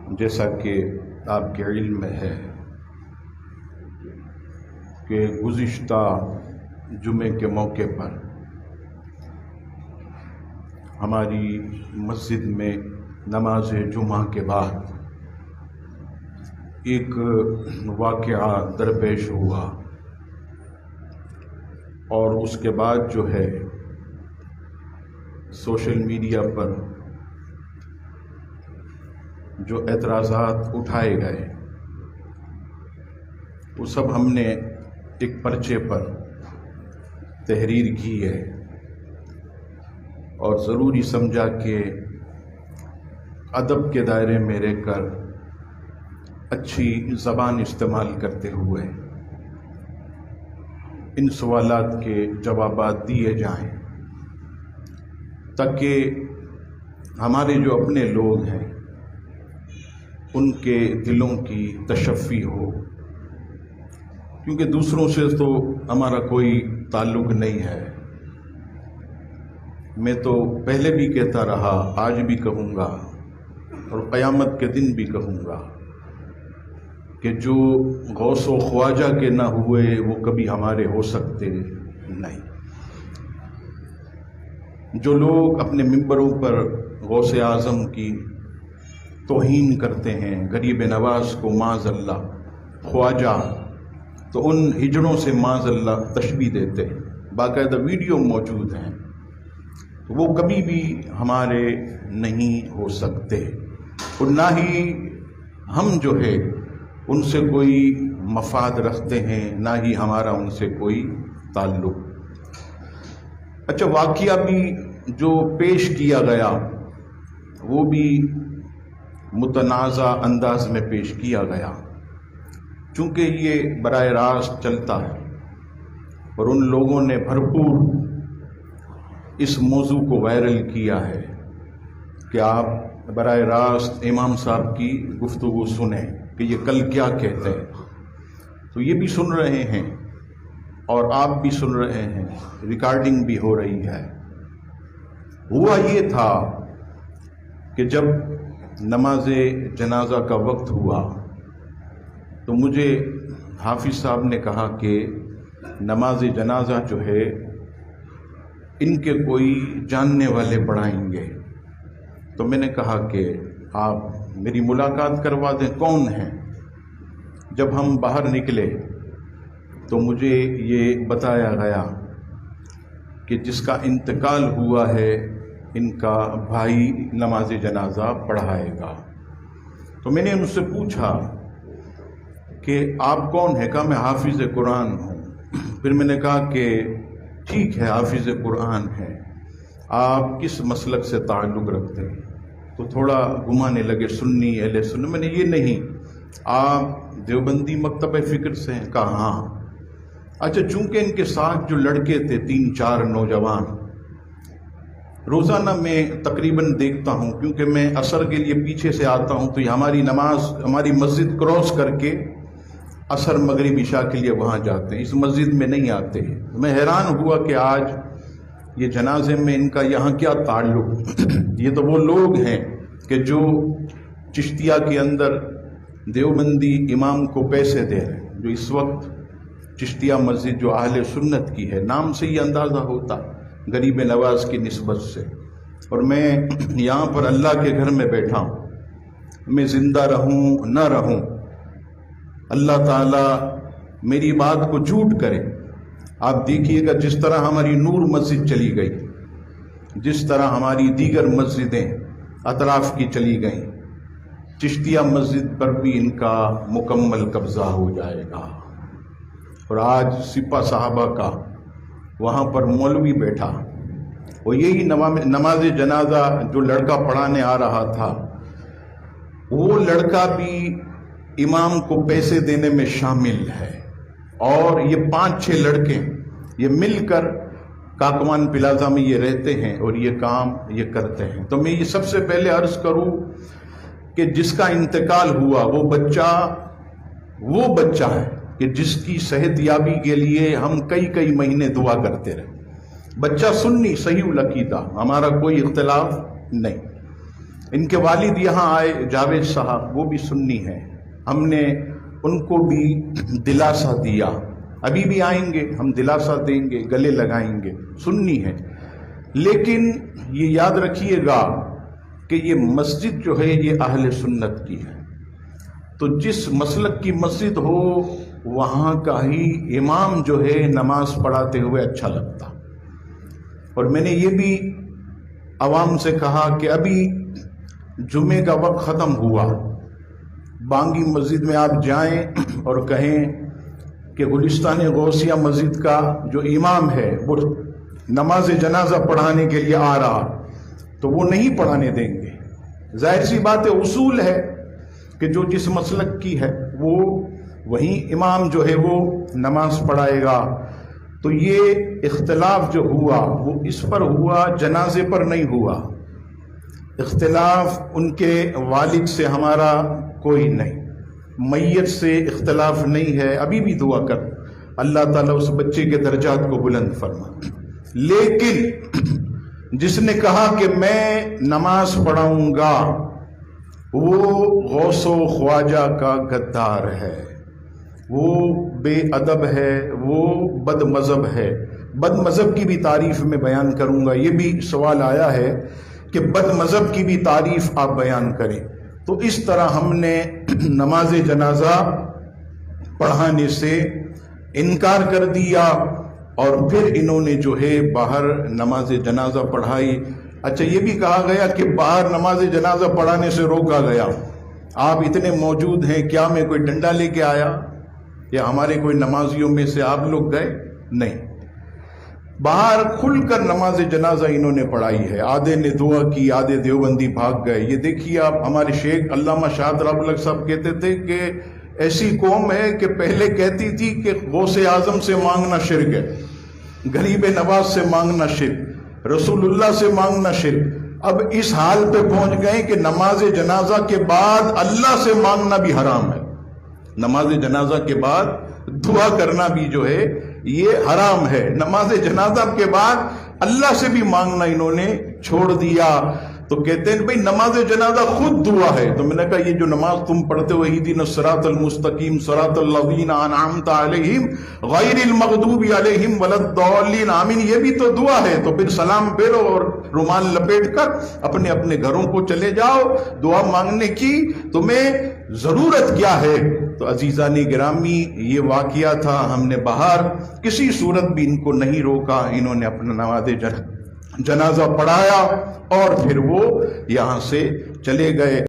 جیسا کہ آپ کے علم میں ہے کہ گزشتہ جمعے کے موقع پر ہماری مسجد میں نماز جمعہ کے بعد ایک واقعہ درپیش ہوا، اور اس کے بعد جو ہے سوشل میڈیا پر جو اعتراضات اٹھائے گئے وہ سب ہم نے ایک پرچے پر تحریر کی ہے، اور ضروری سمجھا کہ ادب کے دائرے میں رہ کر اچھی زبان استعمال کرتے ہوئے ان سوالات کے جوابات دیے جائیں، تاکہ ہمارے جو اپنے لوگ ہیں ان کے دلوں کی تشفی ہو، کیونکہ دوسروں سے تو ہمارا کوئی تعلق نہیں ہے۔ میں تو پہلے بھی کہتا رہا، آج بھی کہوں گا اور قیامت کے دن بھی کہوں گا کہ جو غوث و خواجہ کے نہ ہوئے وہ کبھی ہمارے ہو سکتے نہیں۔ جو لوگ اپنے ممبروں پر غوث اعظم کی توہین کرتے ہیں، غریب نواز کو معاذ اللہ خواجہ، تو ان ہجڑوں سے معاذ اللہ تشبیہ دیتے ہیں، باقاعدہ ویڈیو موجود ہیں، وہ کبھی بھی ہمارے نہیں ہو سکتے، اور نہ ہی ہم جو ہے ان سے کوئی مفاد رکھتے ہیں، نہ ہی ہمارا ان سے کوئی تعلق۔ اچھا، واقعہ بھی جو پیش کیا گیا وہ بھی متنازع انداز میں پیش کیا گیا، چونکہ یہ براہ راست چلتا ہے، اور ان لوگوں نے بھرپور اس موضوع کو وائرل کیا ہے کہ آپ براہ راست امام صاحب کی گفتگو سنیں کہ یہ کل کیا کہتے ہیں، تو یہ بھی سن رہے ہیں اور آپ بھی سن رہے ہیں، ریکارڈنگ بھی ہو رہی ہے۔ ہوا یہ تھا کہ جب نماز جنازہ کا وقت ہوا تو مجھے حافظ صاحب نے کہا کہ نماز جنازہ جو ہے ان کے کوئی جاننے والے پڑھائیں گے، تو میں نے کہا کہ آپ میری ملاقات کروا دیں، کون ہیں؟ جب ہم باہر نکلے تو مجھے یہ بتایا گیا کہ جس کا انتقال ہوا ہے ان کا بھائی نماز جنازہ پڑھائے گا۔ تو میں نے ان سے پوچھا کہ آپ کون ہیں؟ کہا میں حافظ قرآن ہوں۔ پھر میں نے کہا کہ ٹھیک ہے، حافظ قرآن ہے، آپ کس مسلک سے تعلق رکھتے ہیں؟ تو تھوڑا گھمانے لگے، سنی اہل سنت۔ میں نے یہ نہیں، آپ دیوبندی مکتبہ فکر سے ہیں؟ کہا ہاں۔ اچھا، چونکہ ان کے ساتھ جو لڑکے تھے 3-4 نوجوان، روزانہ میں تقریباً دیکھتا ہوں، کیونکہ میں عصر کے لیے پیچھے سے آتا ہوں، تو یہ ہماری نماز ہماری مسجد کراس کر کے عصر مغرب عشاء کے لیے وہاں جاتے ہیں، اس مسجد میں نہیں آتے ہیں۔ میں حیران ہوا کہ آج یہ جنازے میں ان کا یہاں کیا تعلق؟ یہ تو وہ لوگ ہیں کہ جو چشتیہ کے اندر دیوبندی امام کو پیسے دے رہے ہیں، جو اس وقت چشتیہ مسجد جو اہل سنت کی ہے، نام سے یہ اندازہ ہوتا غریب نواز کی نسبت سے۔ اور میں یہاں پر اللہ کے گھر میں بیٹھا ہوں، میں زندہ رہوں نہ رہوں، اللہ تعالیٰ میری بات کو جھوٹ کرے۔ آپ دیکھیے گا جس طرح ہماری نور مسجد چلی گئی، جس طرح ہماری دیگر مسجدیں اطراف کی چلی گئیں، چشتیہ مسجد پر بھی ان کا مکمل قبضہ ہو جائے گا۔ اور آج سپہ صحابہ کا وہاں پر مولوی بیٹھا، اور یہی نماز جنازہ جو لڑکا پڑھانے آ رہا تھا، وہ لڑکا بھی امام کو پیسے دینے میں شامل ہے، اور یہ 5-6 لڑکے یہ مل کر کاکوان پلازا میں یہ رہتے ہیں اور یہ کام یہ کرتے ہیں۔ تو میں یہ سب سے پہلے عرض کروں کہ جس کا انتقال ہوا وہ بچہ ہے کہ جس کی صحت یابی کے لیے ہم کئی مہینے دعا کرتے رہے۔ بچہ سنی صحیح العقیدہ، ہمارا کوئی اختلاف نہیں، ان کے والد یہاں آئے جاوید صاحب، وہ بھی سنی ہیں، ہم نے ان کو بھی دلاسا دیا، ابھی بھی آئیں گے ہم دلاسا دیں گے، گلے لگائیں گے، سنی ہے۔ لیکن یہ یاد رکھیے گا کہ یہ مسجد جو ہے یہ اہل سنت کی ہے، تو جس مسلک کی مسجد ہو وہاں کا ہی امام جو ہے نماز پڑھاتے ہوئے اچھا لگتا۔ اور میں نے یہ بھی عوام سے کہا کہ ابھی جمعے کا وقت ختم ہوا، بانگی مسجد میں آپ جائیں اور کہیں کہ گلستان غوثیہ مسجد کا جو امام ہے وہ نماز جنازہ پڑھانے کے لیے آ رہا، تو وہ نہیں پڑھانے دیں گے۔ ظاہر سی بات ہے، اصول ہے کہ جو جس مسلک کی ہے وہ وہیں امام جو ہے وہ نماز پڑھائے گا۔ تو یہ اختلاف جو ہوا وہ اس پر ہوا، جنازے پر نہیں ہوا۔ اختلاف ان کے والد سے ہمارا کوئی نہیں، میت سے اختلاف نہیں ہے، ابھی بھی دعا کر اللہ تعالیٰ اس بچے کے درجات کو بلند فرما۔ لیکن جس نے کہا کہ میں نماز پڑھاؤں گا وہ غوث و خواجہ کا غدار ہے، وہ بے ادب ہے، وہ بد مذہب ہے۔ بد مذہب کی بھی تعریف میں بیان کروں گا، یہ بھی سوال آیا ہے کہ بد مذہب کی بھی تعریف آپ بیان کریں۔ تو اس طرح ہم نے نماز جنازہ پڑھانے سے انکار کر دیا، اور پھر انہوں نے جو ہے باہر نماز جنازہ پڑھائی۔ اچھا، یہ بھی کہا گیا کہ باہر نماز جنازہ پڑھانے سے روکا گیا۔ آپ اتنے موجود ہیں، کیا میں کوئی ڈنڈا لے کے آیا یا ہمارے کوئی نمازیوں میں سے آپ لوگ گئے؟ نہیں، باہر کھل کر نماز جنازہ انہوں نے پڑھائی ہے۔ آدھے نے دعا کی، آدھے دیوبندی بھاگ گئے۔ یہ دیکھیے آپ، ہمارے شیخ علامہ شاہد رب الگ صاحب کہتے تھے کہ ایسی قوم ہے کہ پہلے کہتی تھی کہ غوث اعظم سے مانگنا شرک ہے، غریب نواز سے مانگنا شرک، رسول اللہ سے مانگنا شرک، اب اس حال پہ پہنچ گئے کہ نماز جنازہ کے بعد اللہ سے مانگنا بھی حرام ہے۔ نماز جنازہ کے بعد دعا کرنا بھی جو ہے یہ حرام ہے۔ نماز جنازہ کے بعد اللہ سے بھی مانگنا انہوں نے چھوڑ دیا۔ تو کہتے ہیں بھئی نماز جنازہ خود دعا ہے۔ تو میں نے کہا یہ جو نماز تم پڑھتے ہو اہدنا الصراط المستقیم صراط الذین انعمت علیہم غیر المغضوب علیہم ولا الضالین آمین، یہ بھی تو دعا ہے۔ تو پھر سلام پھیرو اور رومال لپیٹ کر اپنے اپنے گھروں کو چلے جاؤ، دعا مانگنے کی تمہیں ضرورت کیا ہے؟ تو عزیزان گرامی، یہ واقعہ تھا، ہم نے باہر کسی صورت بھی ان کو نہیں روکا، انہوں نے اپنا نماز جنازہ پڑھایا اور پھر وہ یہاں سے چلے گئے۔